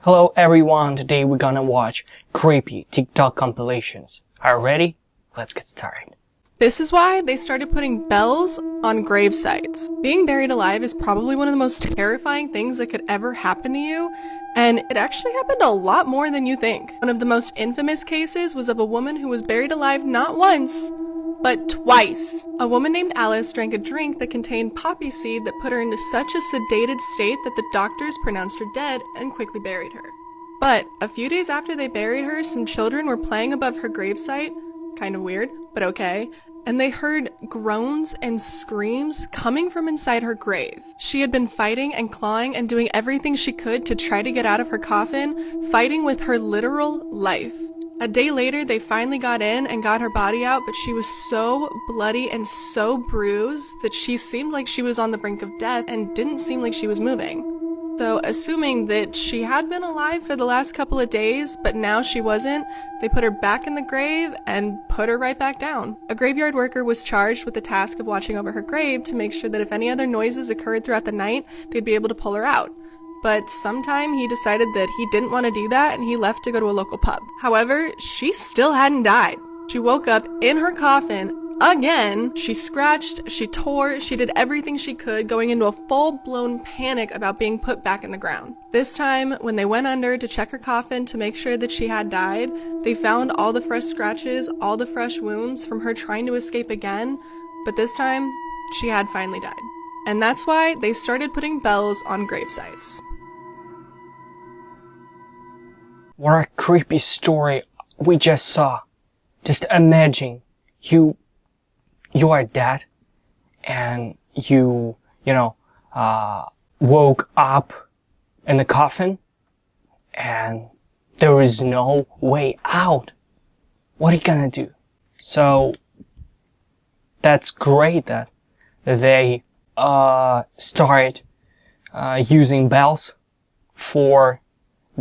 Hello everyone, today we're gonna watch creepy TikTok compilations. Are you ready? Let's get started. This is why they started putting bells on grave sites. Being buried alive is probably one of the most terrifying things that could ever happen to you, and it actually happened a lot more than you think. One of the most infamous cases was of a woman who was buried alive not once, but twice. A woman named Alice drank a drink that contained poppy seed that put her into such a sedated state that the doctors pronounced her dead and quickly buried her. But a few days after they buried her, some children were playing above her gravesite, kind of weird, but okay, and they heard groans and screams coming from inside her grave. She had been fighting and clawing and doing everything she could to try to get out of her coffin, fighting with her literal life. A day later, they finally got in and got her body out, but she was so bloody and so bruised that she seemed like she was on the brink of death and didn't seem like she was moving. So, assuming that she had been alive for the last couple of days, but now she wasn't, they put her back in the grave and put her right back down. A graveyard worker was charged with the task of watching over her grave to make sure that if any other noises occurred throughout the night, they'd be able to pull her out. But sometime he decided that he didn't want to do that and he left to go to a local pub. However, she still hadn't died. She woke up in her coffin again. She scratched, she tore, she did everything she could, going into a full-blown panic about being put back in the ground. This time, when they went under to check her coffin to make sure that she had died, they found all the fresh scratches, all the fresh wounds from her trying to escape again, but this time, she had finally died. And that's why they started putting bells on grave sites. What a creepy story we just saw. Just imagine you are dead and you woke up in the coffin and there is no way out. What are you gonna do? So that's great that they start using bells for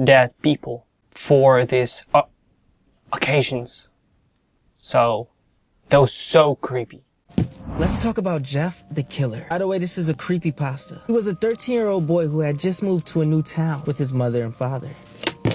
dead people for these occasions. So that was so creepy. Let's talk about Jeff the killer. By the way, this is a creepypasta. He was a 13-year-old boy who had just moved to a new town with his mother and father.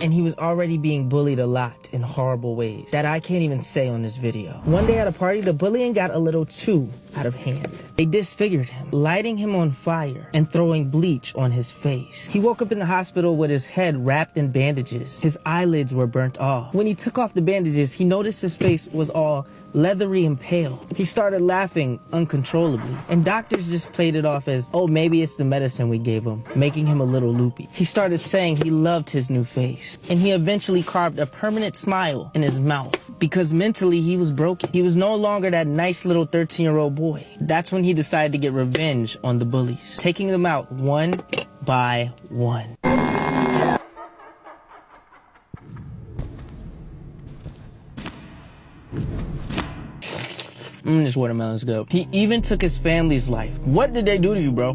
And he was already being bullied a lot in horrible ways that I can't even say on this video. One day at a party, the bullying got a little too out of hand. They disfigured him, lighting him on fire and throwing bleach on his face. He woke up in the hospital with his head wrapped in bandages. His eyelids were burnt off. When he took off the bandages, he noticed his face was all leathery and pale. He started laughing uncontrollably, and doctors just played it off as, oh, maybe it's the medicine we gave him, making him a little loopy. He started saying he loved his new face, and he eventually carved a permanent smile in his mouth, because mentally he was broken. He was no longer that nice little 13-year-old boy. That's when he decided to get revenge on the bullies, taking them out one by one. This watermelon's good. He even took his family's life. What did they do to you, bro?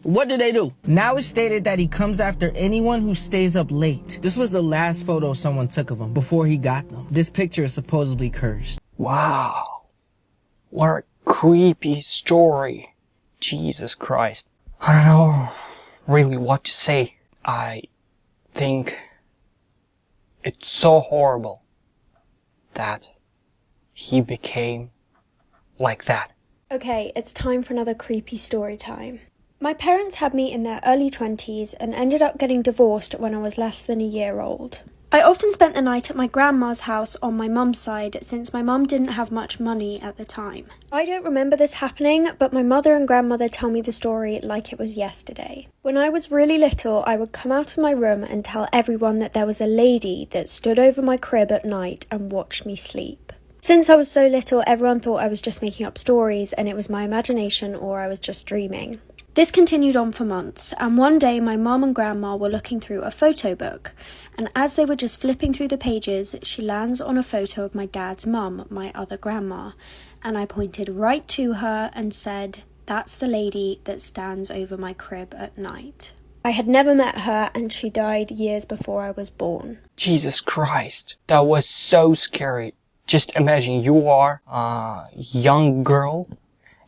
What did they do? Now it's stated that he comes after anyone who stays up late. This was the last photo someone took of him before he got them. This picture is supposedly cursed. Wow. What a creepy story. Jesus Christ. I don't know really what to say. I think it's so horrible that he became like that. Okay, it's time for another creepy story time. My parents had me in their early 20s and ended up getting divorced when I was less than a year old. I often spent the night at my grandma's house on my mum's side since my mum didn't have much money at the time. I don't remember this happening, but my mother and grandmother tell me the story like it was yesterday. When I was really little, I would come out of my room and tell everyone that there was a lady that stood over my crib at night and watched me sleep. Since I was so little, everyone thought I was just making up stories and it was my imagination or I was just dreaming. This continued on for months, and one day my mum and grandma were looking through a photo book, and as they were just flipping through the pages, she lands on a photo of my dad's mum, my other grandma, and I pointed right to her and said, "That's the lady that stands over my crib at night." I had never met her and she died years before I was born. Jesus Christ, that was so scary. Just imagine you are a young girl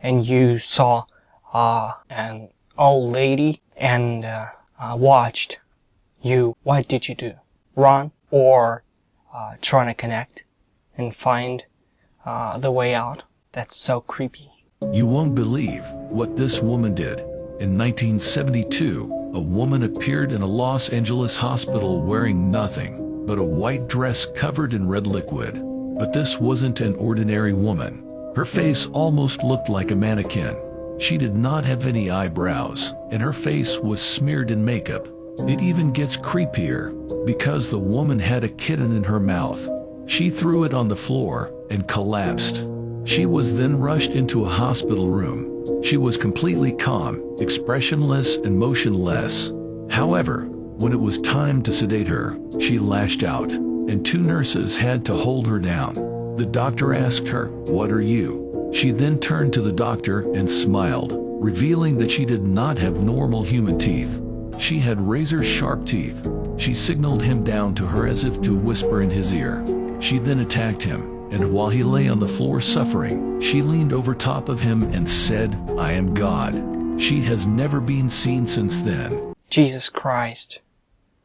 and you saw an old lady and watched what did you do? Run or trying to connect and find the way out? That's so creepy. You won't believe what this woman did. In 1972, a woman appeared in a Los Angeles hospital wearing nothing but a white dress covered in red liquid. But this wasn't an ordinary woman. Her face almost looked like a mannequin. She did not have any eyebrows, and her face was smeared in makeup. It even gets creepier because the woman had a kitten in her mouth. She threw it on the floor and collapsed. She was then rushed into a hospital room. She was completely calm, expressionless, and motionless. However, when it was time to sedate her, she lashed out, and two nurses had to hold her down. The doctor asked her, "What are you?" She then turned to the doctor and smiled, revealing that she did not have normal human teeth. She had razor-sharp teeth. She signaled him down to her as if to whisper in his ear. She then attacked him, and while he lay on the floor suffering, she leaned over top of him and said, "I am God." She has never been seen since then. Jesus Christ.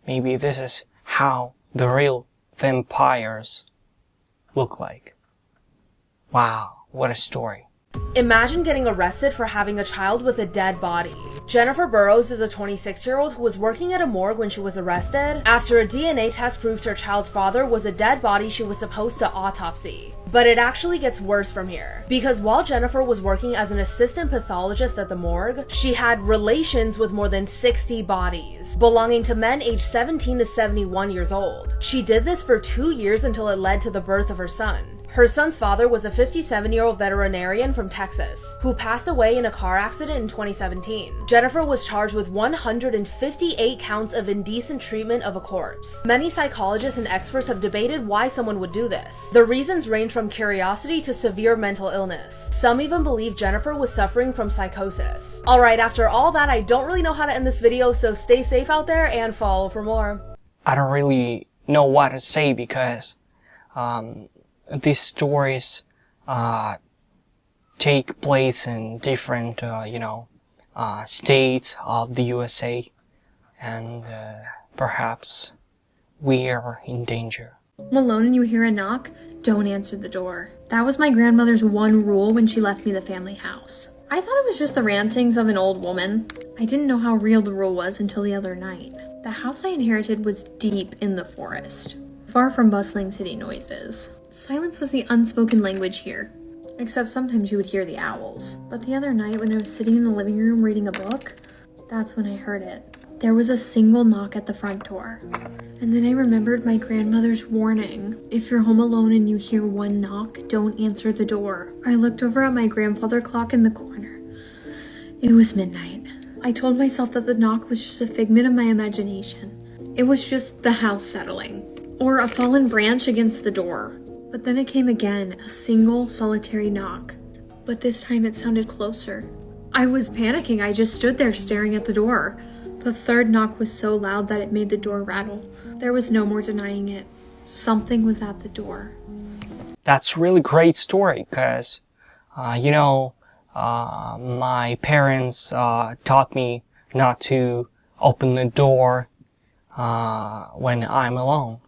Maybe this is how the real vampires look like. Wow, what a story. Imagine getting arrested for having a child with a dead body. Jennifer Burrows is a 26-year-old who was working at a morgue when she was arrested after a DNA test proved her child's father was a dead body she was supposed to autopsy. But it actually gets worse from here, because while Jennifer was working as an assistant pathologist at the morgue, she had relations with more than 60 bodies, belonging to men aged 17 to 71 years old. She did this for 2 years until it led to the birth of her son. Her son's father was a 57-year-old veterinarian from Texas, who passed away in a car accident in 2017. Jennifer was charged with 158 counts of indecent treatment of a corpse. Many psychologists and experts have debated why someone would do this. The reasons range from curiosity to severe mental illness. Some even believe Jennifer was suffering from psychosis. Alright, after all that, I don't really know how to end this video, so stay safe out there and follow for more. I don't really know what to say because these stories take place in different, states of the USA, and perhaps we are in danger. I'm alone and you hear a knock, don't answer the door. That was my grandmother's one rule when she left me the family house. I thought it was just the rantings of an old woman. I didn't know how real the rule was until the other night. The house I inherited was deep in the forest, far from bustling city noises. Silence was the unspoken language here, except sometimes you would hear the owls. But the other night when I was sitting in the living room reading a book, that's when I heard it. There was a single knock at the front door. And then I remembered my grandmother's warning. If you're home alone and you hear one knock, don't answer the door. I looked over at my grandfather clock in the corner. It was midnight. I told myself that the knock was just a figment of my imagination. It was just the house settling, or a fallen branch against the door. But then it came again, a single solitary knock. But this time it sounded closer. I was panicking. I just stood there staring at the door. The third knock was so loud that it made the door rattle. There was no more denying it. Something was at the door. That's a really great story because, my parents taught me not to open the door when I'm alone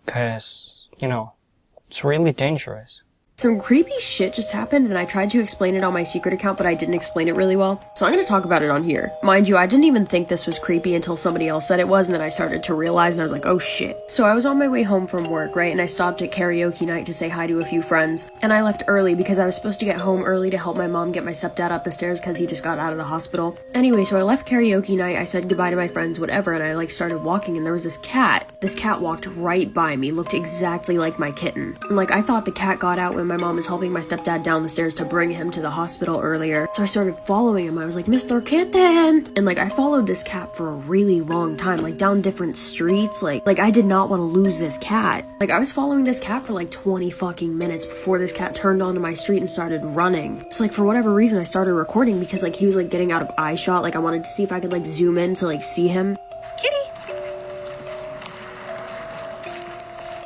because, it's really dangerous. Some creepy shit just happened and I tried to explain it on my secret account, but I didn't explain it really well. So I'm gonna talk about it on here. Mind you, I didn't even think this was creepy until somebody else said it was, and then I started to realize and I was like, oh shit. So I was on my way home from work, right? And I stopped at karaoke night to say hi to a few friends. And I left early because I was supposed to get home early to help my mom get my stepdad up the stairs because he just got out of the hospital. Anyway, so I left karaoke night, I said goodbye to my friends, whatever, and I started walking and there was this cat. This cat walked right by me, looked exactly like my kitten. And I thought the cat got out when my mom was helping my stepdad down the stairs to bring him to the hospital earlier. So I started following him. I was like, Mr. Kitten! And I followed this cat for a really long time, down different streets. Like I did not want to lose this cat. I was following this cat for 20 fucking minutes before this cat turned onto my street and started running. So for whatever reason I started recording because he was getting out of eye shot. I wanted to see if I could zoom in to see him.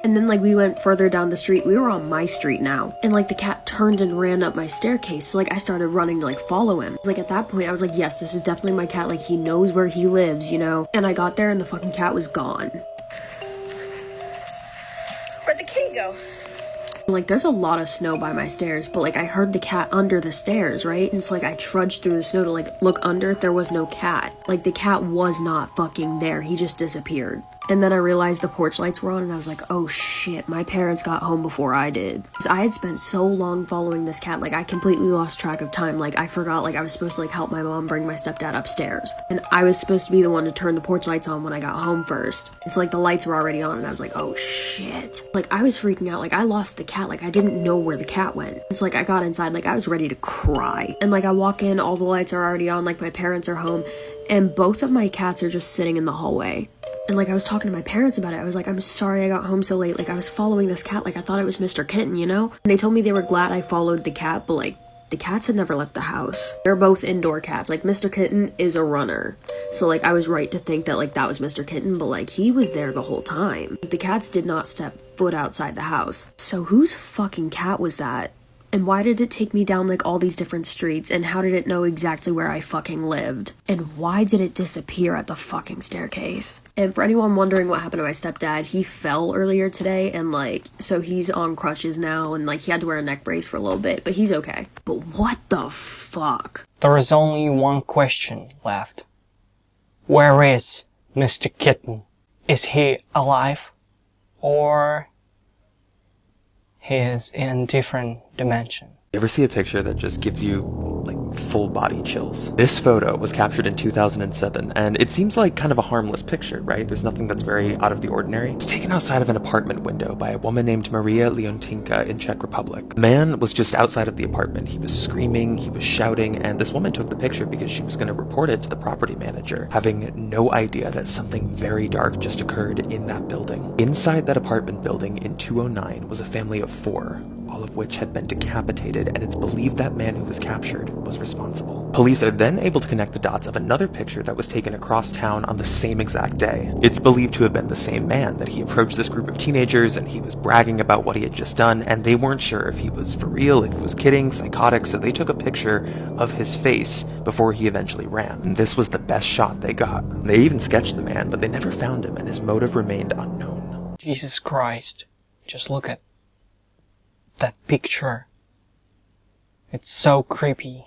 And then like we went further down the street. We were on my street now. And like the cat turned and ran up my staircase. So like I started running to like follow him. Like at that point I was like, yes, this is definitely my cat. Like he knows where he lives, you know? And I got there and the fucking cat was gone. Where'd the kitty go? Like there's a lot of snow by my stairs, but like I heard the cat under the stairs, right? And so like I trudged through the snow to like look under. There was no cat. Like the cat was not fucking there. He just disappeared. And then I realized the porch lights were on and I was like, oh shit, my parents got home before I did. Because I had spent so long following this cat, like I completely lost track of time. Like I forgot like I was supposed to like help my mom bring my stepdad upstairs. And I was supposed to be the one to turn the porch lights on when I got home first. And so like the lights were already on and I was like, oh shit. Like I was freaking out, like I lost the cat, like I didn't know where the cat went. It's like I got inside, like I was ready to cry. And like I walk in, all the lights are already on, like my parents are home. And both of my cats are just sitting in the hallway. And like I was talking to my parents about it. I was like, I'm sorry I got home so late. Like I was following this cat like I thought it was Mr. Kitten, you know? And they told me they were glad I followed the cat, but like the cats had never left the house. They're both indoor cats. Like Mr. Kitten is a runner. So like I was right to think that like that was Mr. Kitten, but like he was there the whole time. Like, the cats did not step foot outside the house. So whose fucking cat was that? And why did it take me down like all these different streets? And how did it know exactly where I fucking lived? And why did it disappear at the fucking staircase? And for anyone wondering what happened to my stepdad, he fell earlier today and like, so he's on crutches now and like he had to wear a neck brace for a little bit, but he's okay. But what the fuck? There is only one question left. Where is Mr. Kitten? Is he alive? Or he is in different dimension? You ever see a picture that just gives you, like, full body chills? This photo was captured in 2007, and it seems like kind of a harmless picture, right? There's nothing that's very out of the ordinary. It's taken outside of an apartment window by a woman named Maria Leontinka in Czech Republic. The man was just outside of the apartment. He was screaming, he was shouting, and this woman took the picture because she was going to report it to the property manager, having no idea that something very dark just occurred in that building. Inside that apartment building in 209 was a family of 4, all of which had been decapitated, and it's believed that man who was captured was responsible. Police are then able to connect the dots of another picture that was taken across town on the same exact day. It's believed to have been the same man, that he approached this group of teenagers and he was bragging about what he had just done, and they weren't sure if he was for real, if he was kidding, psychotic, so they took a picture of his face before he eventually ran. And this was the best shot they got. They even sketched the man, but they never found him, and his motive remained unknown. Jesus Christ. Just look at that picture. It's so creepy.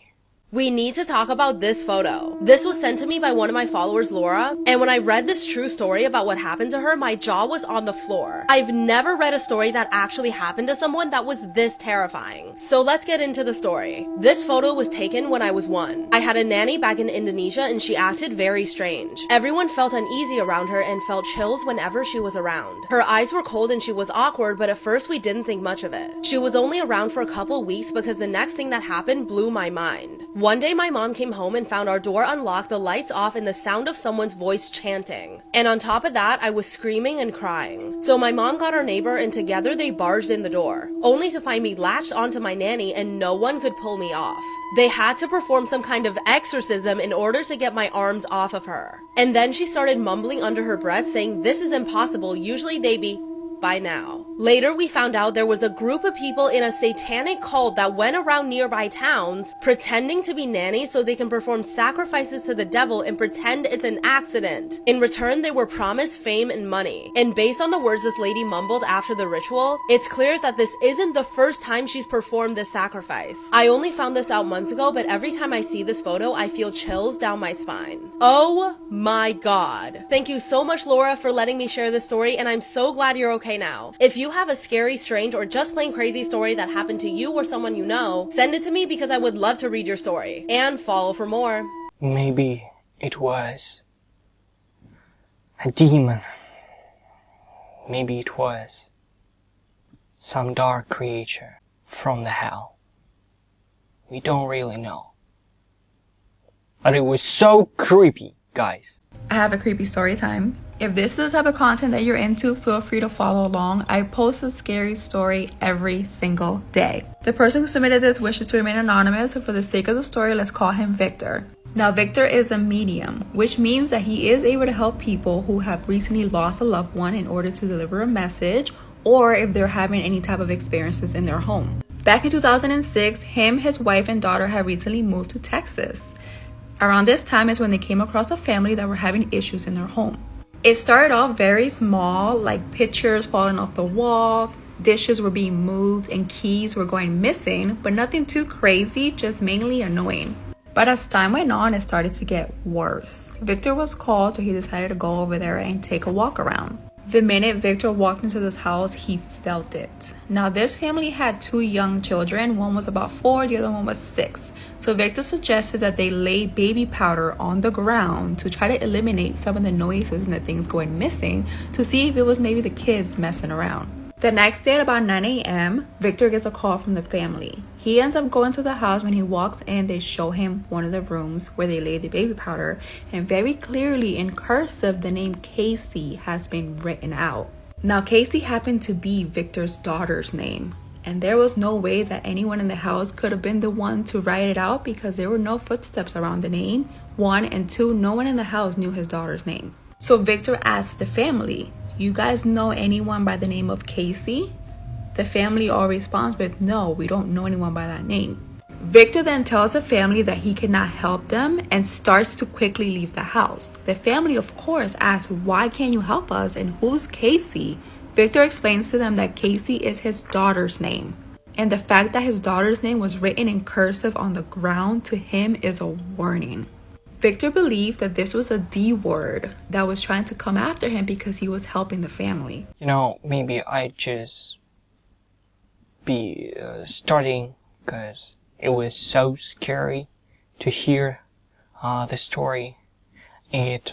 We need to talk about this photo. This was sent to me by one of my followers, Laura, and when I read this true story about what happened to her, my jaw was on the floor. I've never read a story that actually happened to someone that was this terrifying. So let's get into the story. This photo was taken when I was 1. I had a nanny back in Indonesia and she acted very strange. Everyone felt uneasy around her and felt chills whenever she was around. Her eyes were cold and she was awkward, but at first we didn't think much of it. She was only around for a couple weeks because the next thing that happened blew my mind. One day my mom came home and found our door unlocked, the lights off, and the sound of someone's voice chanting. And on top of that, I was screaming and crying. So my mom got our neighbor and together they barged in the door, only to find me latched onto my nanny and no one could pull me off. They had to perform some kind of exorcism in order to get my arms off of her. And then she started mumbling under her breath saying, "This is impossible, usually they be by now." Later, we found out there was a group of people in a satanic cult that went around nearby towns pretending to be nannies so they can perform sacrifices to the devil and pretend it's an accident. In return, they were promised fame and money. And based on the words this lady mumbled after the ritual, it's clear that this isn't the first time she's performed this sacrifice. I only found this out months ago, but every time I see this photo, I feel chills down my spine. Oh my god. Thank you so much, Laura, for letting me share this story, and I'm so glad you're okay now. If you have a scary, strange, or just plain crazy story that happened to you or someone you know, send it to me because I would love to read your story. And follow for more. Maybe it was a demon. Maybe it was some dark creature from the hell. We don't really know. But it was so creepy, guys. I have a creepy story time. If this is the type of content that you're into, feel free to follow along. I post a scary story every single day. The person who submitted this wishes to remain anonymous, so for the sake of the story, let's call him Victor. Now, Victor is a medium, which means that he is able to help people who have recently lost a loved one in order to deliver a message or if they're having any type of experiences in their home. Back in 2006, him, his wife, and daughter had recently moved to Texas. Around this time is when they came across a family that were having issues in their home. It started off very small, like pictures falling off the wall, dishes were being moved, and keys were going missing, but nothing too crazy, just mainly annoying. But as time went on, it started to get worse. Victor was called, so he decided to go over there and take a walk around. The minute Victor walked into this house, he felt it. Now, this family had 2 young children. One was about 4, the other one was 6. So Victor suggested that they lay baby powder on the ground to try to eliminate some of the noises and the things going missing, to see if it was maybe the kids messing around. The next day at about 9 a.m., Victor gets a call from the family. He ends up going to the house. When he walks in, they show him one of the rooms where they laid the baby powder, and very clearly in cursive, the name Casey has been written out. Now, Casey happened to be Victor's daughter's name, and there was no way that anyone in the house could have been the one to write it out, because there were no footsteps around the name, 1, and 2, no one in the house knew his daughter's name. So Victor asked the family, "You guys know anyone by the name of Casey?" The family all responds with, "No, we don't know anyone by that name." Victor then tells the family that he cannot help them and starts to quickly leave the house. The family, of course, asks, "Why can't you help us? And who's Casey?" Victor explains to them that Casey is his daughter's name. And the fact that his daughter's name was written in cursive on the ground to him is a warning. Victor believed that this was a D word that was trying to come after him because he was helping the family. You know, maybe I just be starting because it was so scary to hear the story. It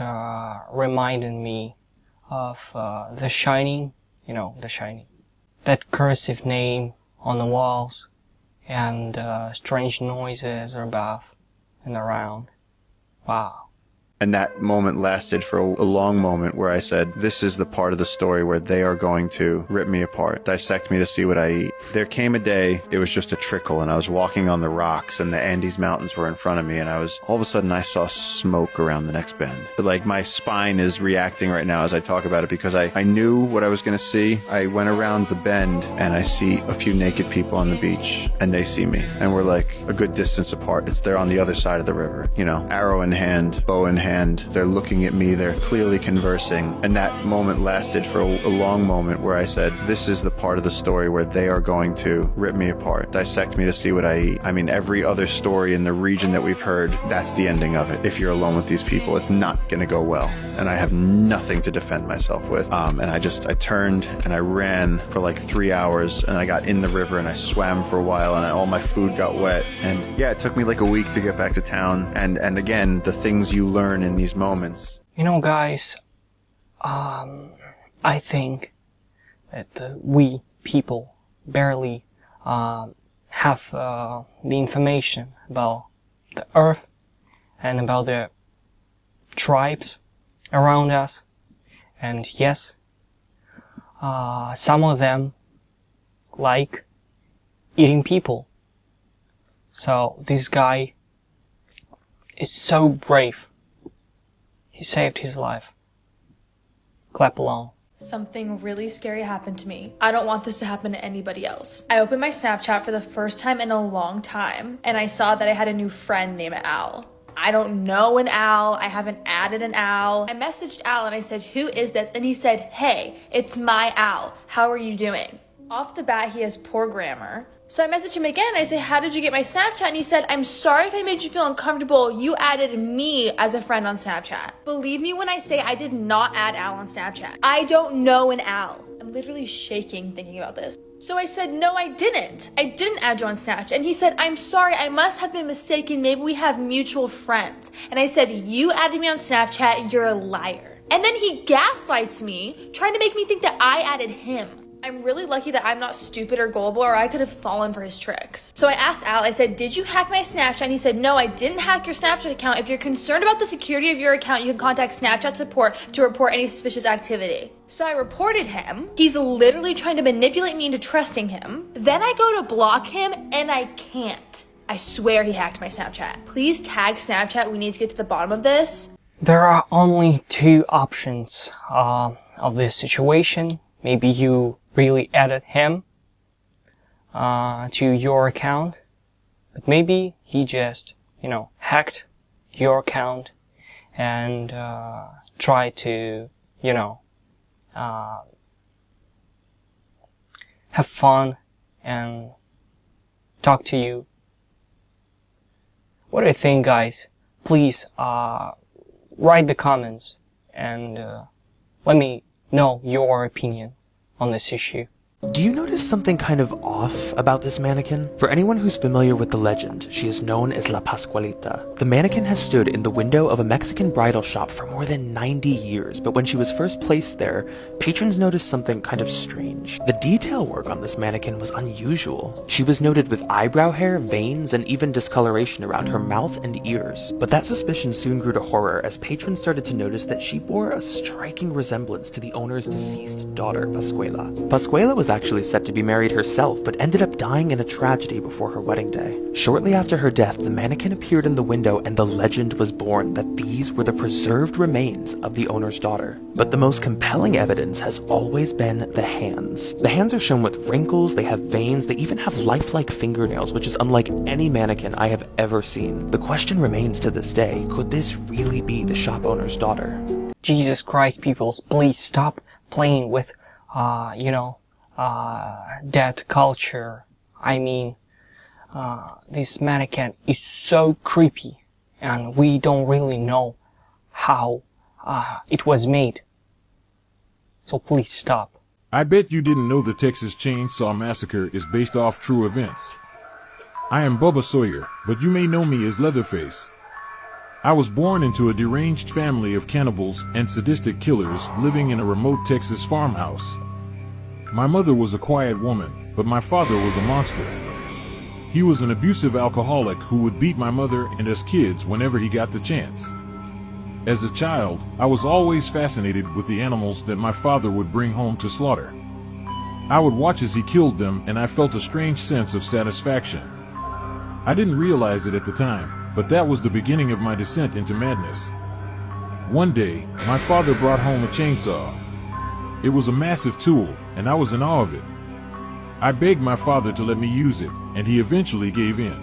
reminded me of The Shining, you know, The Shining. That cursive name on the walls and strange noises above and around. Wow. And that moment lasted for a long moment where I said, this is the part of the story where they are going to rip me apart, dissect me to see what I eat. There came a day, it was just a trickle, and I was walking on the rocks, and the Andes Mountains were in front of me, and all of a sudden I saw smoke around the next bend. But like, my spine is reacting right now as I talk about it, because I knew what I was going to see. I went around the bend, and I see a few naked people on the beach, and they see me, and we're like a good distance apart. They're on the other side of the river, you know, arrow in hand, bow in hand. They're looking at me, they're clearly conversing, and that moment lasted for a long moment where I said, this is the part of the story where they are going to rip me apart, dissect me to see what I eat. I mean, every other story in the region that we've heard, that's the ending of it. If you're alone with these people, it's not going to go well, and I have nothing to defend myself with. And I turned and I ran for like 3 hours, and I got in the river and I swam for a while, and all my food got wet. And yeah, it took me like a week to get back to town. And again, the things you learn in these moments. You know, guys, I think that we people barely have the information about the earth and about the tribes around us. And yes, some of them like eating people. So this guy is so brave. He saved his life. Clap along. Something really scary happened to me. I don't want this to happen to anybody else. I opened my Snapchat for the first time in a long time, and I saw that I had a new friend named Al. I don't know an Al. I haven't added an Al. I messaged Al and I said, "Who is this?" And he said, "Hey, it's my Al. How are you doing?" Off the bat, he has poor grammar. So I messaged him again. I say, "How did you get my Snapchat?" And he said, "I'm sorry if I made you feel uncomfortable. You added me as a friend on Snapchat." Believe me when I say I did not add Al on Snapchat. I don't know an Al. I'm literally shaking thinking about this. So I said, "No, I didn't. I didn't add you on Snapchat." And he said, "I'm sorry. I must have been mistaken. Maybe we have mutual friends." And I said, "You added me on Snapchat. You're a liar." And then he gaslights me, trying to make me think that I added him. I'm really lucky that I'm not stupid or gullible, or I could have fallen for his tricks. So I asked Al, I said, "Did you hack my Snapchat?" And he said, "No, I didn't hack your Snapchat account. If you're concerned about the security of your account, you can contact Snapchat support to report any suspicious activity." So I reported him. He's literally trying to manipulate me into trusting him. Then I go to block him, and I can't. I swear he hacked my Snapchat. Please tag Snapchat. We need to get to the bottom of this. There are only 2 options of this situation. Maybe you really added him to your account, but maybe he just, hacked your account and tried to, have fun and talk to you. What do you think, guys? Please write the comments and let me know your opinion on this issue. Do you notice something kind of off about this mannequin? For anyone who's familiar with the legend, she is known as La Pascualita. The mannequin has stood in the window of a Mexican bridal shop for more than 90 years, but when she was first placed there, patrons noticed something kind of strange. The detail work on this mannequin was unusual. She was noted with eyebrow hair, veins, and even discoloration around her mouth and ears. But that suspicion soon grew to horror as patrons started to notice that she bore a striking resemblance to the owner's deceased daughter, Pascuala. Pascuala was actually set to be married herself, but ended up dying in a tragedy before her wedding day. Shortly after her death, the mannequin appeared in the window and the legend was born that these were the preserved remains of the owner's daughter. But the most compelling evidence has always been the hands. The hands are shown with wrinkles, they have veins, they even have lifelike fingernails, which is unlike any mannequin I have ever seen. The question remains to this day, could this really be the shop owner's daughter? Jesus Christ, peoples, please stop playing with, dead culture. I mean, this mannequin is so creepy and we don't really know how it was made. So please stop. I bet you didn't know the Texas Chainsaw Massacre is based off true events. I am Bubba Sawyer, but you may know me as Leatherface. I was born into a deranged family of cannibals and sadistic killers living in a remote Texas farmhouse. My mother was a quiet woman, but my father was a monster. He was an abusive alcoholic who would beat my mother and us kids whenever he got the chance. As a child, I was always fascinated with the animals that my father would bring home to slaughter. I would watch as he killed them and I felt a strange sense of satisfaction. I didn't realize it at the time, but that was the beginning of my descent into madness. One day, my father brought home a chainsaw. It was a massive tool, and I was in awe of it. I begged my father to let me use it, and he eventually gave in.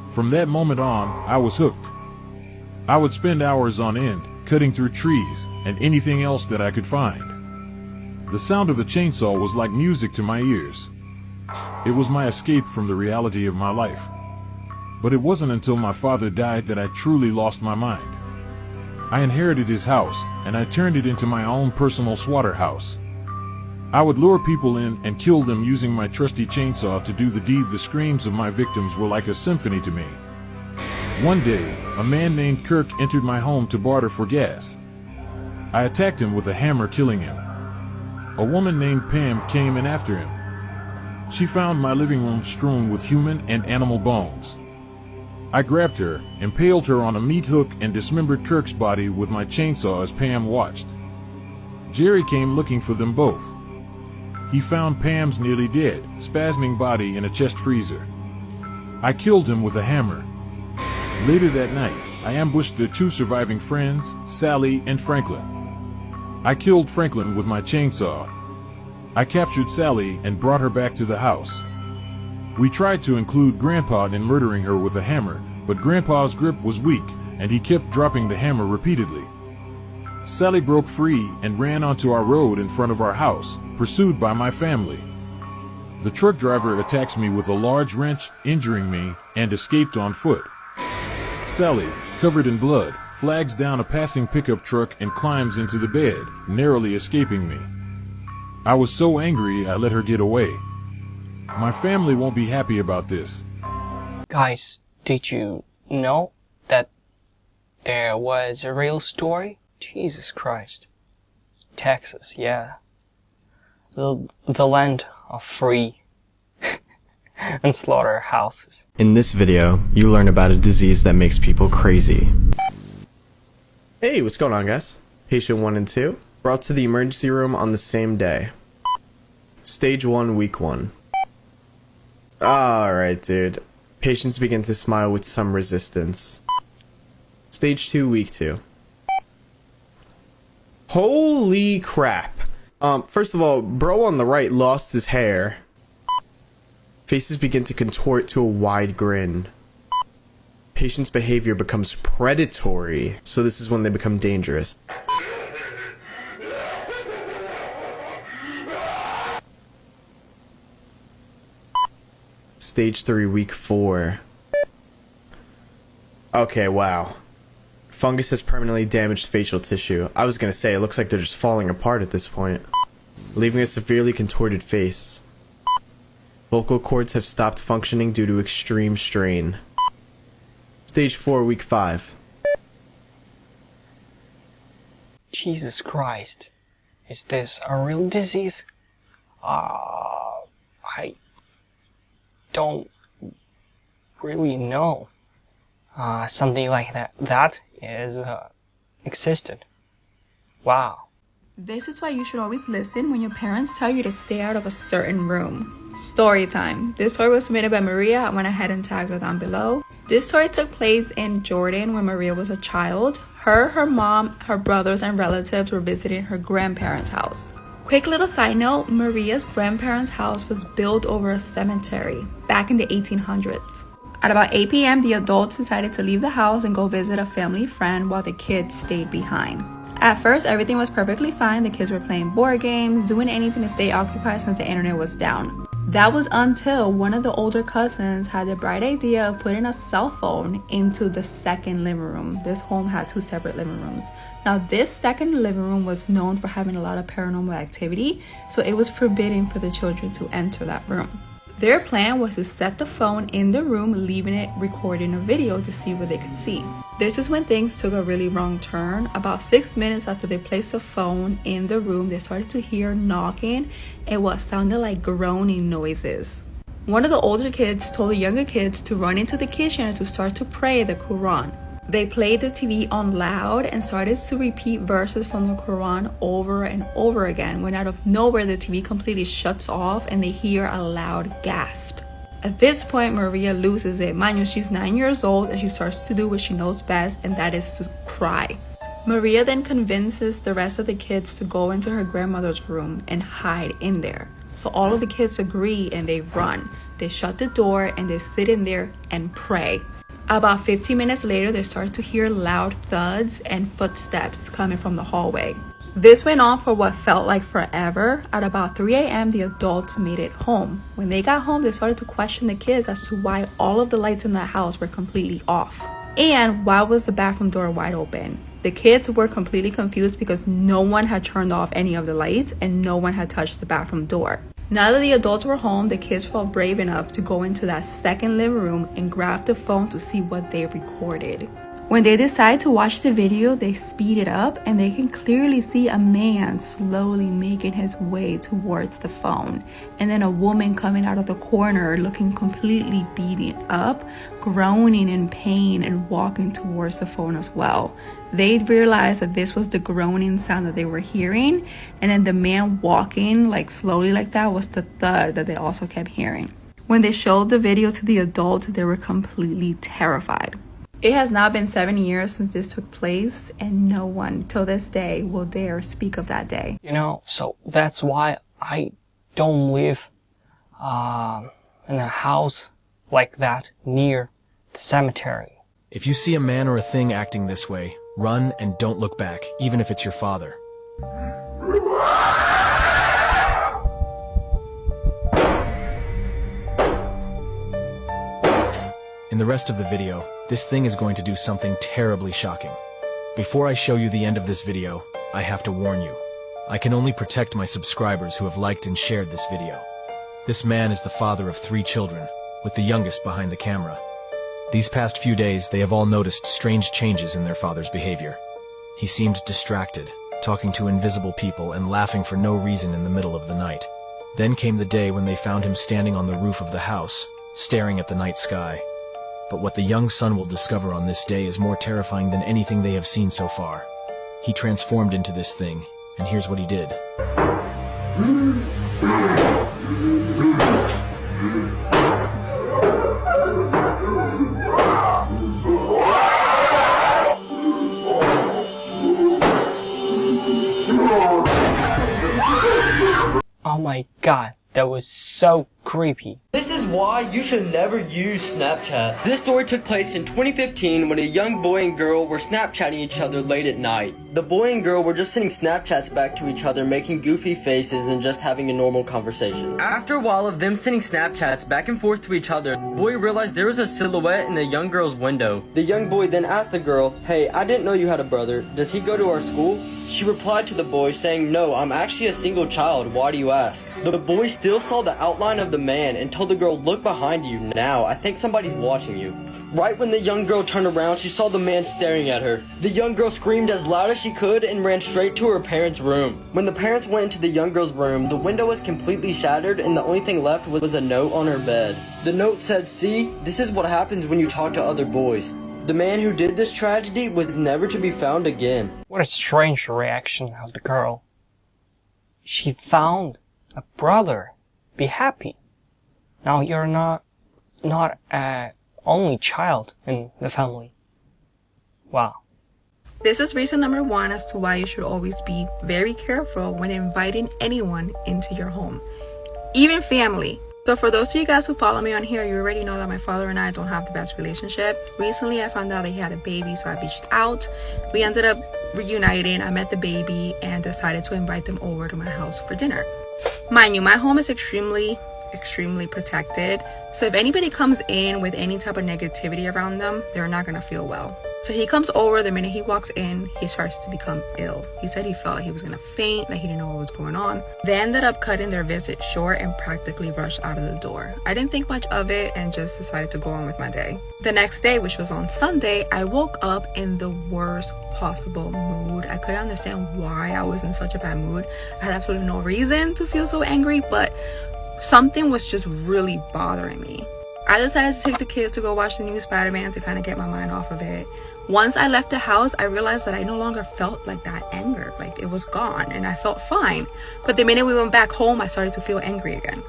From that moment on, I was hooked. I would spend hours on end, cutting through trees, and anything else that I could find. The sound of a chainsaw was like music to my ears. It was my escape from the reality of my life. But it wasn't until my father died that I truly lost my mind. I inherited his house, and I turned it into my own personal slaughterhouse. I would lure people in and kill them using my trusty chainsaw to do the deed. The screams of my victims were like a symphony to me. One day, a man named Kirk entered my home to barter for gas. I attacked him with a hammer, killing him. A woman named Pam came in after him. She found my living room strewn with human and animal bones. I grabbed her, impaled her on a meat hook, and dismembered Kirk's body with my chainsaw as Pam watched. Jerry came looking for them both. He found Pam's nearly dead, spasming body in a chest freezer. I killed him with a hammer. Later that night, I ambushed their two surviving friends, Sally and Franklin. I killed Franklin with my chainsaw. I captured Sally and brought her back to the house. We tried to include Grandpa in murdering her with a hammer, but Grandpa's grip was weak, and he kept dropping the hammer repeatedly. Sally broke free and ran onto our road in front of our house, pursued by my family. The truck driver attacks me with a large wrench, injuring me, and escaped on foot. Sally, covered in blood, flags down a passing pickup truck and climbs into the bed, narrowly escaping me. I was so angry I let her get away. My family won't be happy about this. Guys, did you know that there was a real story? Jesus Christ. Texas, yeah. The land of free and slaughterhouses. In this video, you learn about a disease that makes people crazy. Hey, what's going on, guys? Patient 1 and 2 brought to the emergency room on the same day. Stage 1, week 1. Alright, dude. Patients begin to smile with some resistance. Stage 2, week 2. Holy crap. First of all, bro on the right lost his hair. Faces begin to contort to a wide grin. Patient's behavior becomes predatory, so this is when they become dangerous. Stage 3, week 4. Okay, wow. Fungus has permanently damaged facial tissue. I was gonna say, it looks like they're just falling apart at this point, leaving a severely contorted face. Vocal cords have stopped functioning due to extreme strain. Stage 4, week 5. Jesus Christ. Is this a real disease? I don't really know. Something like that is existed. Wow. This is why you should always listen when your parents tell you to stay out of a certain room. Story time. This story was submitted by Maria. I went ahead and tagged her down below. This story took place in Jordan when Maria was a child. Her mom, her brothers, and relatives were visiting her grandparents' house. Quick little side note, Maria's grandparents' house was built over a cemetery back in the 1800s. At about 8 p.m., the adults decided to leave the house and go visit a family friend while the kids stayed behind. At first, everything was perfectly fine. The kids were playing board games, doing anything to stay occupied since the internet was down. That was until one of the older cousins had the bright idea of putting a cell phone into the second living room. This home had 2 separate living rooms. Now, this second living room was known for having a lot of paranormal activity, so it was forbidden for the children to enter that room. Their plan was to set the phone in the room, leaving it recording a video to see what they could see. This is when things took a really wrong turn. About 6 minutes after they placed the phone in the room, they started to hear knocking and what sounded like groaning noises. One of the older kids told the younger kids to run into the kitchen and to start to pray the Quran. They played the TV on loud and started to repeat verses from the Quran over and over again, when out of nowhere the TV completely shuts off and they hear a loud gasp. At this point, Maria loses it. Mind you, she's 9 years old and she starts to do what she knows best, and that is to cry. Maria then convinces the rest of the kids to go into her grandmother's room and hide in there. So all of the kids agree and they run. They shut the door and they sit in there and pray. About 15 minutes later, they start to hear loud thuds and footsteps coming from the hallway. This went on for what felt like forever. At about 3 a.m., the adults made it home. When they got home, they started to question the kids as to why all of the lights in the house were completely off. And why was the bathroom door wide open? The kids were completely confused because no one had turned off any of the lights and no one had touched the bathroom door. Now that the adults were home, the kids felt brave enough to go into that second living room and grab the phone to see what they recorded. When they decide to watch the video, they speed it up and they can clearly see a man slowly making his way towards the phone, and then a woman coming out of the corner looking completely beaten up, groaning in pain and walking towards the phone as well. They realized that this was the groaning sound that they were hearing, and then the man walking like slowly like that was the thud that they also kept hearing. When they showed the video to the adults, they were completely terrified. It has now been 7 years since this took place, and no one till this day will dare speak of that day. You know, so that's why I don't live in a house like that near the cemetery. If you see a man or a thing acting this way, run and don't look back, even if it's your father. In the rest of the video, this thing is going to do something terribly shocking. Before I show you the end of this video, I have to warn you. I can only protect my subscribers who have liked and shared this video. This man is the father of 3 children, with the youngest behind the camera. These past few days, they have all noticed strange changes in their father's behavior. He seemed distracted, talking to invisible people and laughing for no reason in the middle of the night. Then came the day when they found him standing on the roof of the house, staring at the night sky. But what the young son will discover on this day is more terrifying than anything they have seen so far. He transformed into this thing, and here's what he did. Oh my god, that was so creepy. This is why you should never use Snapchat. This story took place in 2015 when a young boy and girl were Snapchatting each other late at night. The boy and girl were just sending Snapchats back to each other, making goofy faces and just having a normal conversation. After a while of them sending Snapchats back and forth to each other, the boy realized there was a silhouette in the young girl's window. The young boy then asked the girl, "Hey, I didn't know you had a brother. Does he go to our school?" She replied to the boy saying, "No, I'm actually a single child. Why do you ask?" The boy still saw the outline of the man and told the girl, "Look behind you now. I think somebody's watching you." Right when the young girl turned around, she saw the man staring at her. The young girl screamed as loud as she could and ran straight to her parents' room. When the parents went into the young girl's room, the window was completely shattered and the only thing left was a note on her bed. The note said, "See, this is what happens when you talk to other boys." The man who did this tragedy was never to be found again. What a strange reaction of the girl. She found a brother. Be happy. Now you're not a only child in the family. Wow. This is reason number 1 as to why you should always be very careful when inviting anyone into your home, even family. So for those of you guys who follow me on here, you already know that my father and I don't have the best relationship. Recently, I found out that he had a baby, so I reached out. We ended up reuniting. I met the baby and decided to invite them over to my house for dinner. Mind you, my home is extremely protected. So if anybody comes in with any type of negativity around them, they're not going to feel well. So he comes over. The minute he walks in, he starts to become ill. He said he felt like he was going to faint, that he didn't know what was going on. They ended up cutting their visit short and practically rushed out of the door. I didn't think much of it and just decided to go on with my day. The next day, which was on Sunday, I woke up in the worst possible mood. I couldn't understand why I was in such a bad mood. I had absolutely no reason to feel so angry, but something was just really bothering me. I decided to take the kids to go watch the new Spider-Man to kind of get my mind off of it. Once I left the house, I realized that I no longer felt like that anger. Like, it was gone and I felt fine. But the minute we went back home, I started to feel angry again.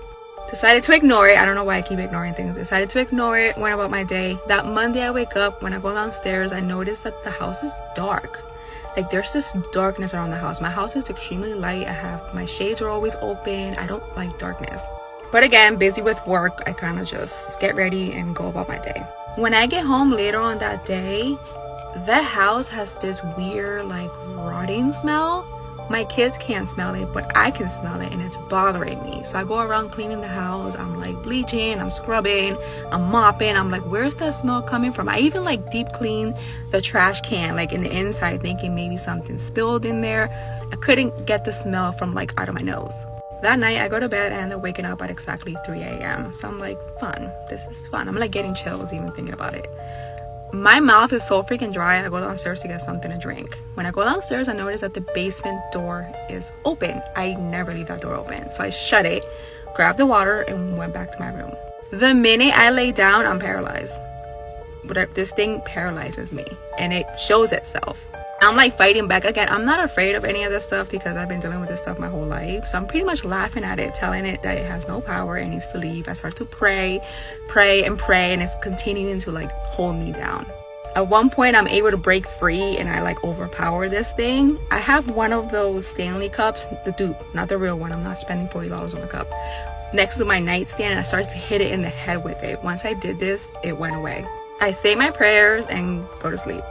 Decided to ignore it. I don't know why I keep ignoring things. Decided to ignore it, went about my day. That Monday I wake up, when I go downstairs, I notice that the house is dark. Like, there's this darkness around the house. My house is extremely light. My shades are always open. I don't like darkness. But again, busy with work, I kind of just get ready and go about my day. When I get home later on that day, the house has this weird, like, rotting smell. My kids can't smell it, but I can smell it and it's bothering me. So I go around cleaning the house. I'm like bleaching, I'm scrubbing, I'm mopping. I'm like, where's that smell coming from? I even like deep clean the trash can, like in the inside, thinking maybe something spilled in there. I couldn't get the smell from like out of my nose. That night I go to bed and I end up waking up at exactly 3 a.m. So I'm like, fun, this is fun. I'm like getting chills even thinking about it. My mouth is so freaking dry. I go downstairs to get something to drink. When I go downstairs, I notice that the basement door is open. I never leave that door open. So I shut it, grabbed the water, and went back to my room. The minute I lay down, I'm paralyzed. This thing paralyzes me, and it shows itself. I'm like fighting back again. I'm not afraid of any of this stuff because I've been dealing with this stuff my whole life. So I'm pretty much laughing at it, telling it that it has no power, it needs to leave. I start to pray, and it's continuing to like hold me down. At one point, I'm able to break free and I like overpower this thing. I have one of those Stanley cups, the dupe, not the real one. I'm not spending $40 on a cup. Next to my nightstand, and I started to hit it in the head with it. Once I did this, it went away. I say my prayers and go to sleep.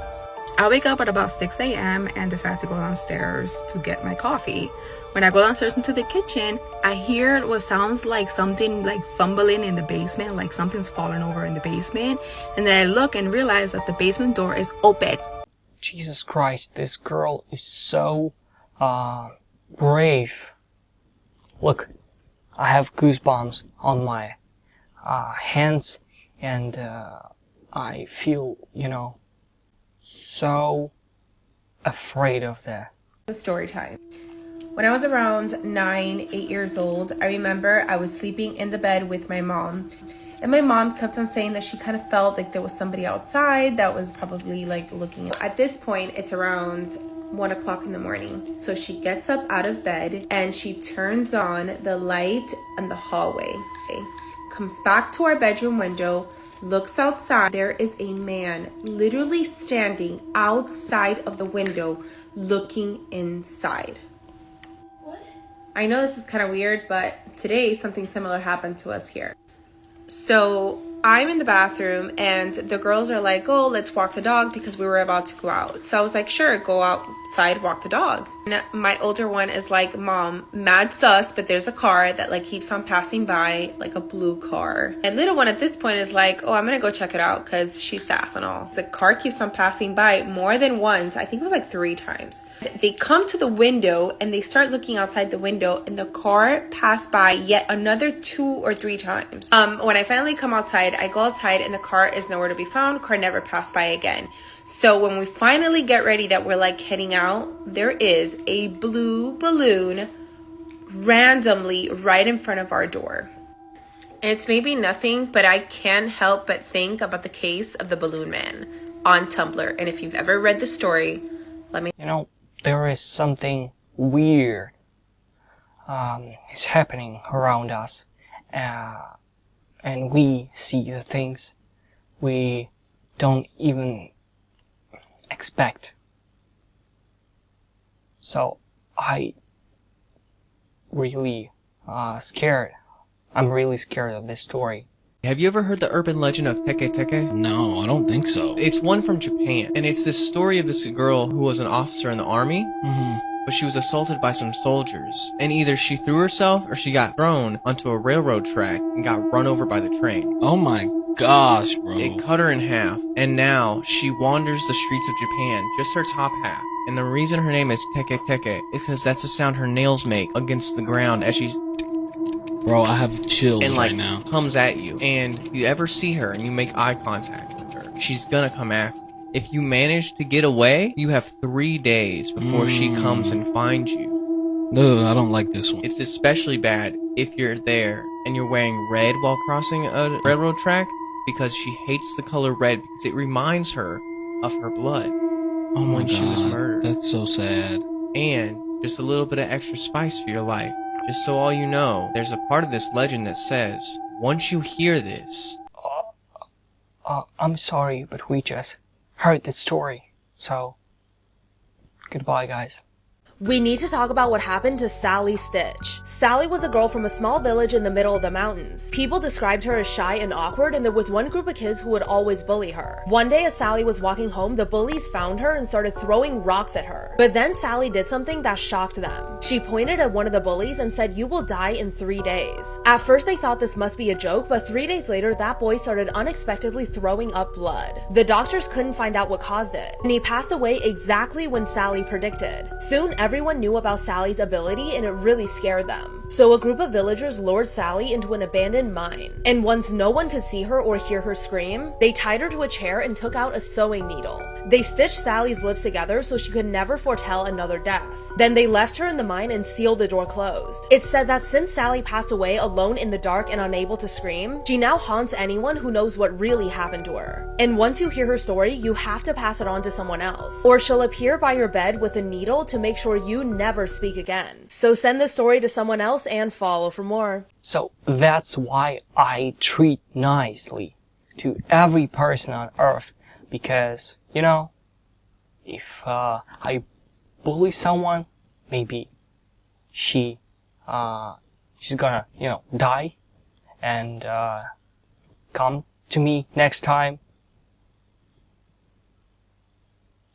I wake up at about 6 a.m. and decide to go downstairs to get my coffee. When I go downstairs into the kitchen, I hear what sounds like something like fumbling in the basement, like something's falling over in the basement. And then I look and realize that the basement door is open. Jesus Christ, this girl is so brave. Look, I have goosebumps on my hands and I feel, so afraid of that. The story time. When I was around 8 years old, I remember I was sleeping in the bed with my mom. And my mom kept on saying that she kind of felt like there was somebody outside that was probably like looking. At this point, it's around 1 o'clock in the morning. So she gets up out of bed and she turns on the light in the hallway. Comes back to our bedroom window, looks outside. There is a man literally standing outside of the window looking inside. What? I know this is kind of weird, but today something similar happened to us here. So I'm in the bathroom and the girls are like, oh, let's walk the dog because we were about to go out. So I was like, sure, go outside, walk the dog. And my older one is like, Mom, mad sus, but there's a car that like keeps on passing by, like a blue car. And little one at this point is like, oh, I'm gonna go check it out because she's sass and all. The car keeps on passing by more than once. I think it was like 3 times. They come to the window and they start looking outside the window and the car passed by yet another 2 or 3 times. When I finally come outside, I go outside and the car is nowhere to be found. Car never passed by again. So when we finally get ready that we're like heading out, there is a blue balloon randomly right in front of our door. And it's maybe nothing, but I can't help but think about the case of the balloon man on Tumblr. And if you've ever read the story, let me... You know, there is something weird is happening around us. And we see the things we don't even expect. So I really scared. I'm really scared of this story. Have you ever heard the urban legend of Teke Teke? No, I don't think so. It's one from Japan, and it's this story of this girl who was an officer in the army, but she was assaulted by some soldiers, and either she threw herself or she got thrown onto a railroad track and got run over by the train. Oh my gosh, bro. It cut her in half, and now she wanders the streets of Japan, just her top half. And the reason her name is Teke Teke is because that's the sound her nails make against the ground as she... Bro, I have chills and right now. Comes at you. And if you ever see her and you make eye contact with her, she's gonna come after you. If you manage to get away, you have 3 days before she comes and finds you. Ugh, I don't like this one. It's especially bad if you're there and you're wearing red while crossing a railroad track, because she hates the color red because it reminds her of her blood when she was murdered. That's so sad. And just a little bit of extra spice for your life. Just so all you know, there's a part of this legend that says, once you hear this... I'm sorry, but we just heard this story. So, goodbye, guys. We need to talk about what happened to Sally Stitch. Sally was a girl from a small village in the middle of the mountains. People described her as shy and awkward, and there was one group of kids who would always bully her. One day as Sally was walking home, the bullies found her and started throwing rocks at her. But then Sally did something that shocked them. She pointed at one of the bullies and said, "You will die in 3 days." At first they thought this must be a joke, but 3 days later that boy started unexpectedly throwing up blood. The doctors couldn't find out what caused it, and he passed away exactly when Sally predicted. Soon everyone knew about Sally's ability and it really scared them. So a group of villagers lured Sally into an abandoned mine. And once no one could see her or hear her scream, they tied her to a chair and took out a sewing needle. They stitched Sally's lips together so she could never foretell another death. Then they left her in the mine and sealed the door closed. It's said that since Sally passed away alone in the dark and unable to scream, she now haunts anyone who knows what really happened to her. And once you hear her story, you have to pass it on to someone else, or she'll appear by your bed with a needle to make sure you never speak again. So send the story to someone else and follow for more. So that's why I treat nicely to every person on earth, because, you know, if I bully someone, maybe she's gonna, you know, die and come to me next time.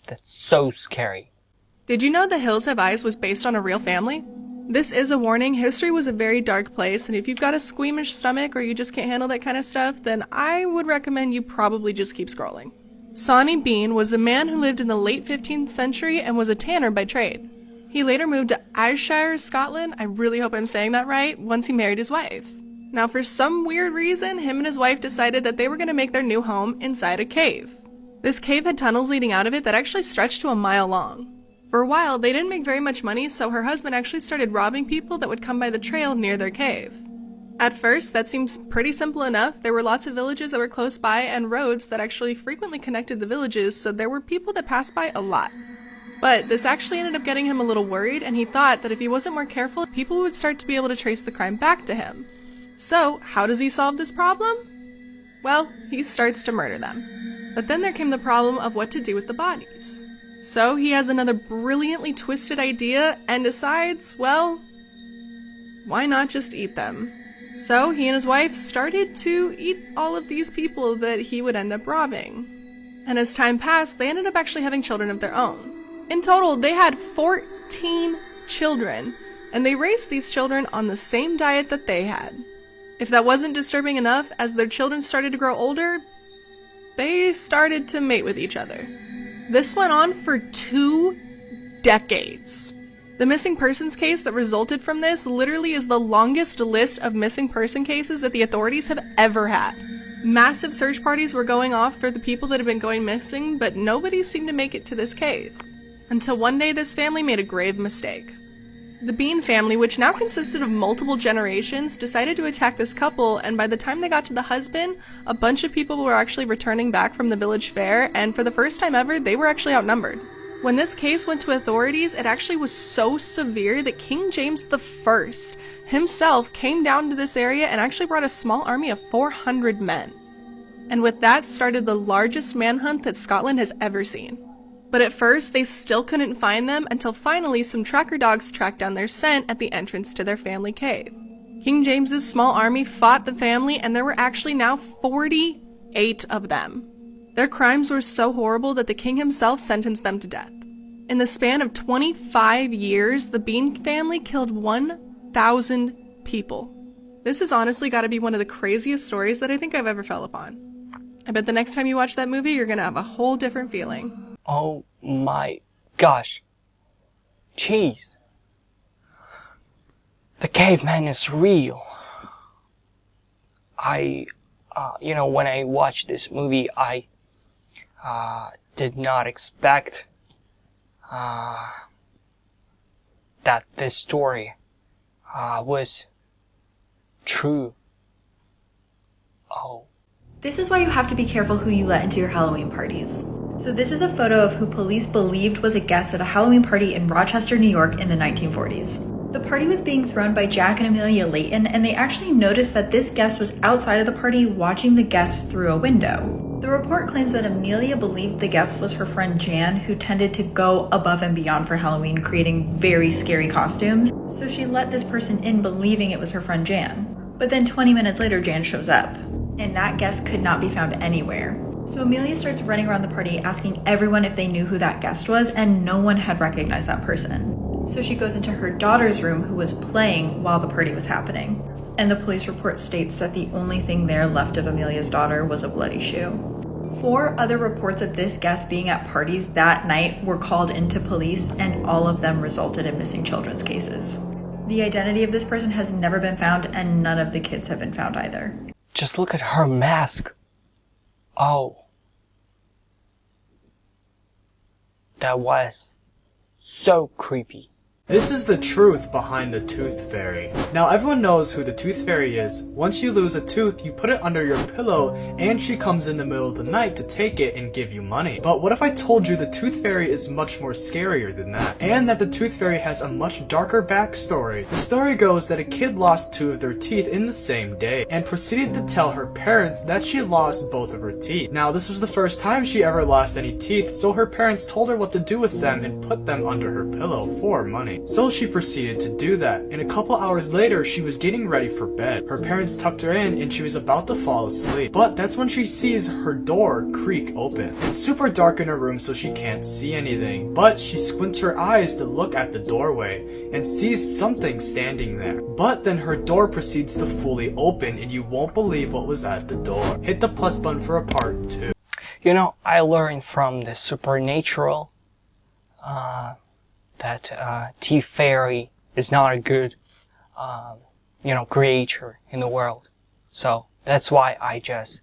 That's so scary. Did you know The Hills Have Eyes was based on a real family? This is a warning. History was a very dark place, and if you've got a squeamish stomach or you just can't handle that kind of stuff, then I would recommend you probably just keep scrolling. Sawney Bean was a man who lived in the late 15th century and was a tanner by trade. He later moved to Ayrshire, Scotland, I really hope I'm saying that right, once he married his wife. Now for some weird reason, him and his wife decided that they were going to make their new home inside a cave. This cave had tunnels leading out of it that actually stretched to a mile long. For a while, they didn't make very much money, so her husband actually started robbing people that would come by the trail near their cave. At first, that seems pretty simple enough. There were lots of villages that were close by and roads that actually frequently connected the villages, so there were people that passed by a lot. But this actually ended up getting him a little worried, and he thought that if he wasn't more careful, people would start to be able to trace the crime back to him. So, how does he solve this problem? Well, he starts to murder them. But then there came the problem of what to do with the bodies. So he has another brilliantly twisted idea and decides, well, why not just eat them? So he and his wife started to eat all of these people that he would end up robbing. And as time passed, they ended up actually having children of their own. In total, they had 14 children, and they raised these children on the same diet that they had. If that wasn't disturbing enough, as their children started to grow older, they started to mate with each other. This went on for 2 decades. The missing persons case that resulted from this literally is the longest list of missing person cases that the authorities have ever had. Massive search parties were going off for the people that had been going missing, but nobody seemed to make it to this cave. Until one day this family made a grave mistake. The Bean family, which now consisted of multiple generations, decided to attack this couple, and by the time they got to the husband, a bunch of people were actually returning back from the village fair, and for the first time ever, they were actually outnumbered. When this case went to authorities, it actually was so severe that King James I himself came down to this area and actually brought a small army of 400 men. And with that started the largest manhunt that Scotland has ever seen. But at first, they still couldn't find them until finally some tracker dogs tracked down their scent at the entrance to their family cave. King James's small army fought the family, and there were actually now 48 of them. Their crimes were so horrible that the king himself sentenced them to death. In the span of 25 years, the Bean family killed 1,000 people. This has honestly got to be one of the craziest stories that I think I've ever fell upon. I bet the next time you watch that movie, you're gonna have a whole different feeling. Oh my gosh. Jeez. The caveman is real. When I watched this movie, I did not expect that this story was true. Oh. This is why you have to be careful who you let into your Halloween parties. So this is a photo of who police believed was a guest at a Halloween party in Rochester, New York in the 1940s. The party was being thrown by Jack and Amelia Layton, and they actually noticed that this guest was outside of the party watching the guests through a window. The report claims that Amelia believed the guest was her friend Jan, who tended to go above and beyond for Halloween, creating very scary costumes. So she let this person in believing it was her friend Jan. But then 20 minutes later, Jan shows up, and that guest could not be found anywhere. So Amelia starts running around the party asking everyone if they knew who that guest was, and no one had recognized that person. So she goes into her daughter's room, who was playing while the party was happening. And the police report states that the only thing there left of Amelia's daughter was a bloody shoe. 4 other reports of this guest being at parties that night were called into police, and all of them resulted in missing children's cases. The identity of this person has never been found, and none of the kids have been found either. Just look at her mask. Oh. That was so creepy. This is the truth behind the Tooth Fairy. Now everyone knows who the Tooth Fairy is. Once you lose a tooth, you put it under your pillow and she comes in the middle of the night to take it and give you money. But what if I told you the Tooth Fairy is much more scarier than that? And that the Tooth Fairy has a much darker backstory. The story goes that a kid lost 2 of their teeth in the same day and proceeded to tell her parents that she lost both of her teeth. Now this was the first time she ever lost any teeth, so her parents told her what to do with them and put them under her pillow for money. So she proceeded to do that, and a couple hours later she was getting ready for bed. Her parents tucked her in and she was about to fall asleep, but that's when she sees her door creak open. It's super dark in her room so she can't see anything, but she squints her eyes to look at the doorway and sees something standing there. But then her door proceeds to fully open and you won't believe what was at the door. Hit the plus button for a part 2. You know, I learned from the supernatural that Tooth Fairy is not a good, creature in the world. So that's why I just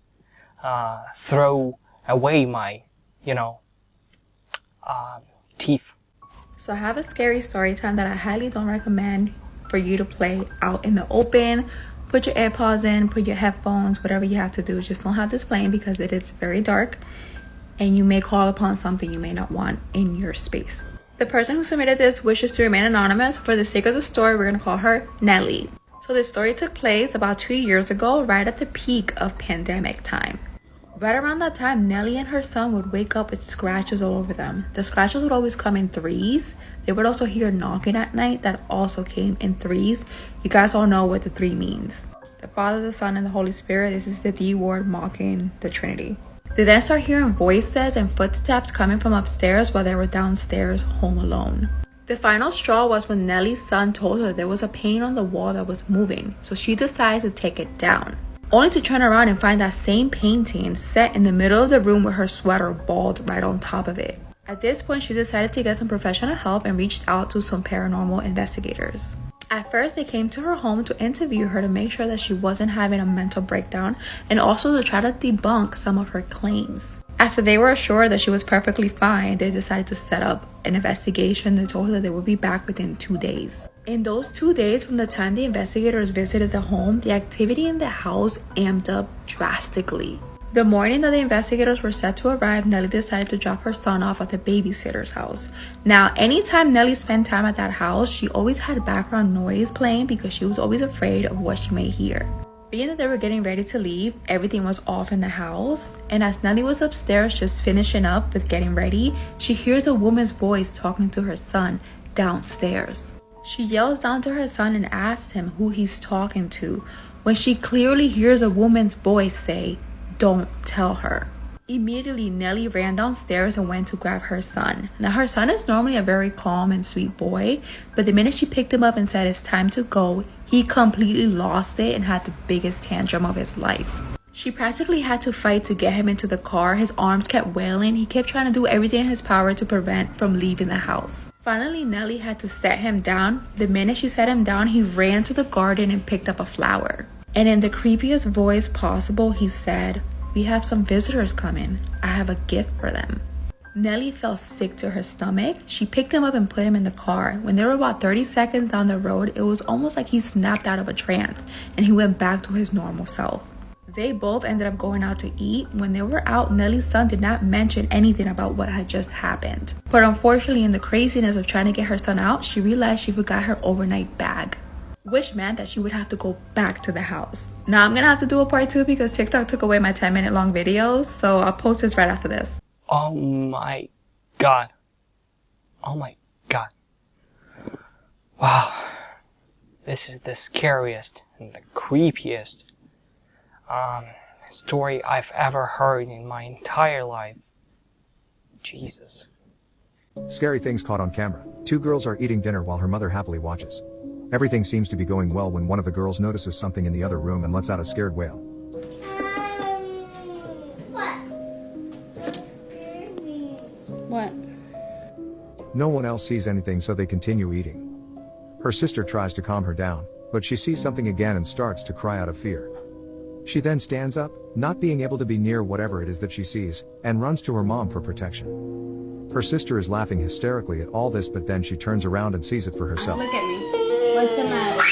throw away my, teeth. So I have a scary story time that I highly don't recommend for you to play out in the open. Put your AirPods in, put your headphones, whatever you have to do. Just don't have this playing because it is very dark and you may call upon something you may not want in your space. The person who submitted this wishes to remain anonymous. For the sake of the story, we're going to call her Nelly. So this story took place about 2 years ago, right at the peak of pandemic time. Right around that time, Nellie and her son would wake up with scratches all over them. The scratches would always come in threes. They would also hear knocking at night that also came in threes. You guys all know what the 3 means. The Father, the Son, and the Holy Spirit. This is the D word mocking the Trinity. They then start hearing voices and footsteps coming from upstairs while they were downstairs home alone. The final straw was when Nellie's son told her there was a painting on the wall that was moving, so she decided to take it down, only to turn around and find that same painting set in the middle of the room with her sweater balled right on top of it. At this point, she decided to get some professional help and reached out to some paranormal investigators. At first, they came to her home to interview her to make sure that she wasn't having a mental breakdown and also to try to debunk some of her claims. After they were assured that she was perfectly fine, they decided to set up an investigation. They told her that they would be back within 2 days. In those 2 days from the time the investigators visited the home, the activity in the house amped up drastically. The morning that the investigators were set to arrive, Nellie decided to drop her son off at the babysitter's house. Now, anytime Nellie spent time at that house, she always had background noise playing because she was always afraid of what she may hear. Being that they were getting ready to leave, everything was off in the house, and as Nellie was upstairs just finishing up with getting ready, she hears a woman's voice talking to her son downstairs. She yells down to her son and asks him who he's talking to, when she clearly hears a woman's voice say, "Don't tell her." Immediately, Nellie ran downstairs and went to grab her son. Now, her son is normally a very calm and sweet boy, but the minute she picked him up and said it's time to go, he completely lost it and had the biggest tantrum of his life. She practically had to fight to get him into the car. His arms kept wailing. He kept trying to do everything in his power to prevent from leaving the house. Finally, Nellie had to set him down. The minute she set him down, he ran to the garden and picked up a flower. And in the creepiest voice possible, he said, "We have some visitors coming. I have a gift for them." Nellie felt sick to her stomach. She picked him up and put him in the car. When they were about 30 seconds down the road, it was almost like he snapped out of a trance and he went back to his normal self. They both ended up going out to eat. When they were out, Nellie's son did not mention anything about what had just happened. But unfortunately, in the craziness of trying to get her son out, she realized she forgot her overnight bag, which meant that she would have to go back to the house. Now I'm gonna have to do a part 2 because TikTok took away my 10-minute long videos, so I'll post this right after this. Oh my god. Oh my god. Wow. This is the scariest and the creepiest story I've ever heard in my entire life. Jesus. Scary things caught on camera. 2 girls are eating dinner while her mother happily watches. Everything seems to be going well when one of the girls notices something in the other room and lets out a scared wail. What? No one else sees anything, so they continue eating. Her sister tries to calm her down, but she sees something again and starts to cry out of fear. She then stands up, not being able to be near whatever it is that she sees, and runs to her mom for protection. Her sister is laughing hysterically at all this, but then she turns around and sees it for herself. Look at me. What's the matter?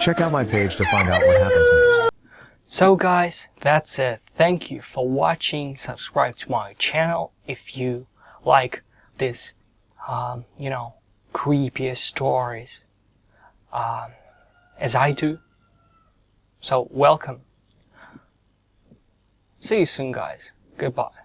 Check out my page to find out what happens next. So guys, that's it. Thank you for watching. Subscribe to my channel if you like this, creepiest stories, as I do. So welcome. See you soon, guys. Goodbye.